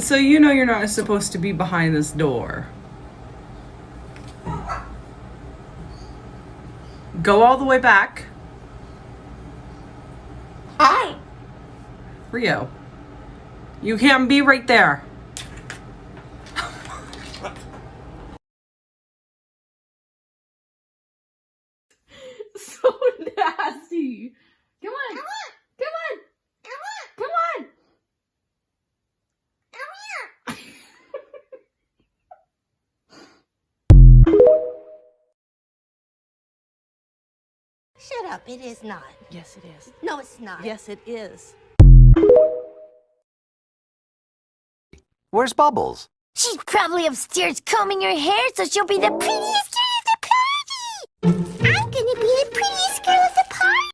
So you know you're not supposed to be behind this door. Go all the way back. Hi. Rio, you can't be right there. So nasty. Come on. Come on. Come on. Shut up, it is not. Yes, it is. No, it's not. Yes, it is. Where's Bubbles? She's probably upstairs combing her hair so she'll be the prettiest girl at the party! I'm gonna be the prettiest girl at the party!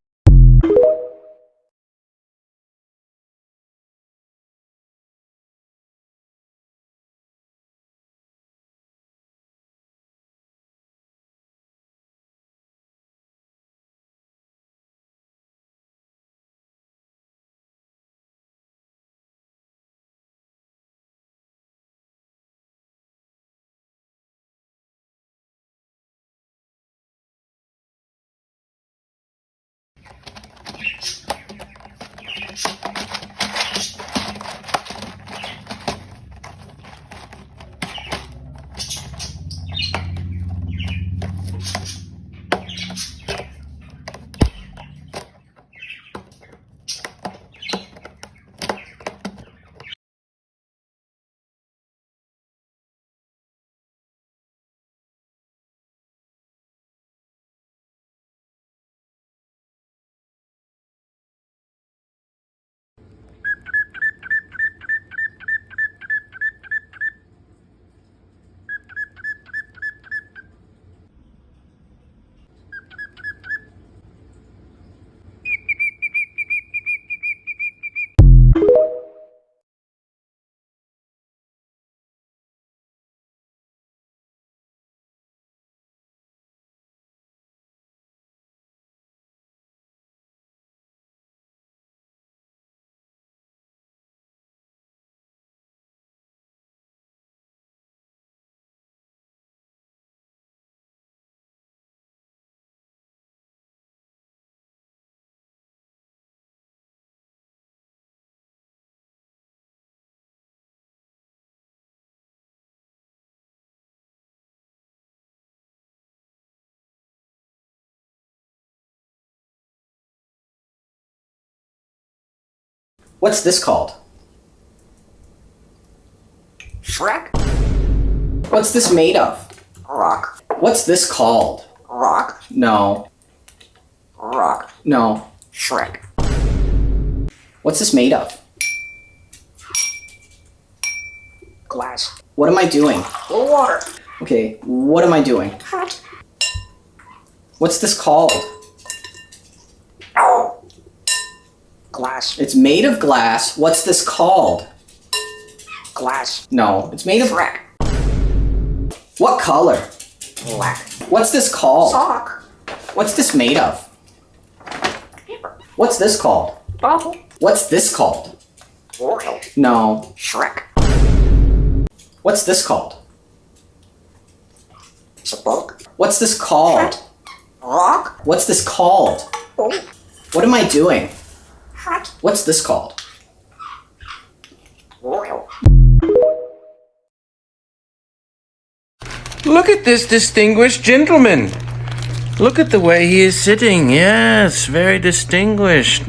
What's this called? Shrek. What's this made of? Rock. What's this called? Rock. No. Rock. No. Shrek. What's this made of? Glass. What am I doing? Water. Okay, what am I doing? Hot. What's this called? Oh. Glass. It's made of glass. What's this called? Glass. No, it's made of... Shrek. What color? Black. What's this called? Sock. What's this made of? Paper. What's this called? Bubble. What's this called? Oil. No. Shrek. What's this called? It's a book. What's this called? Rock. What's this called? Oh. What am I doing? Hot. What's this called? Oil. Look at this distinguished gentleman. Look at the way he is sitting. Yes, very distinguished.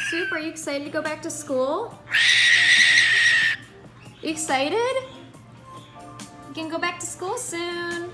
Soup, are you excited to go back to school? You excited? You can go back to school soon.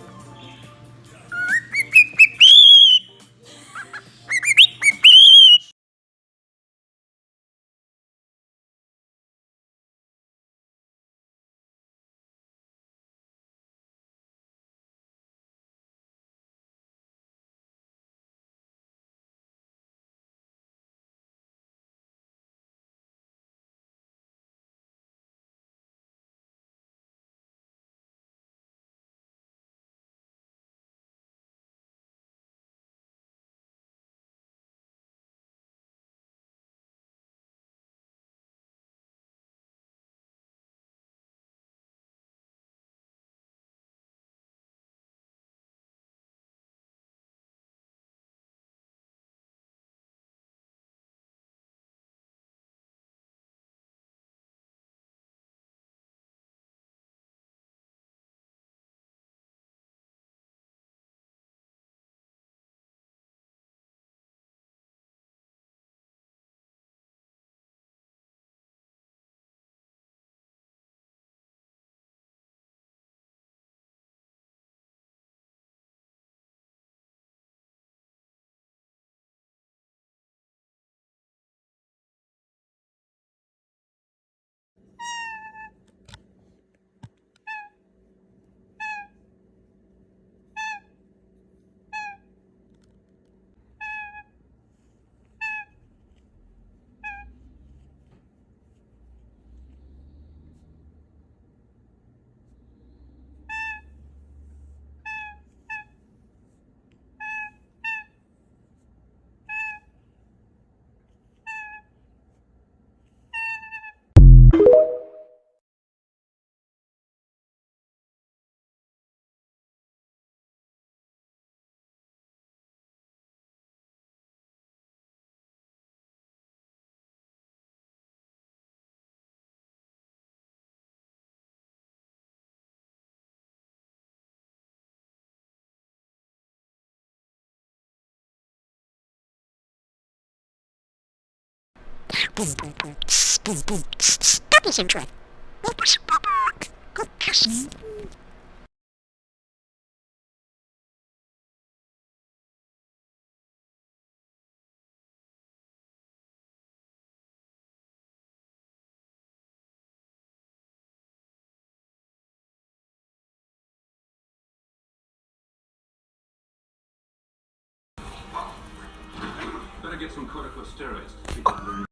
Better get some corticosteroids to keep that learning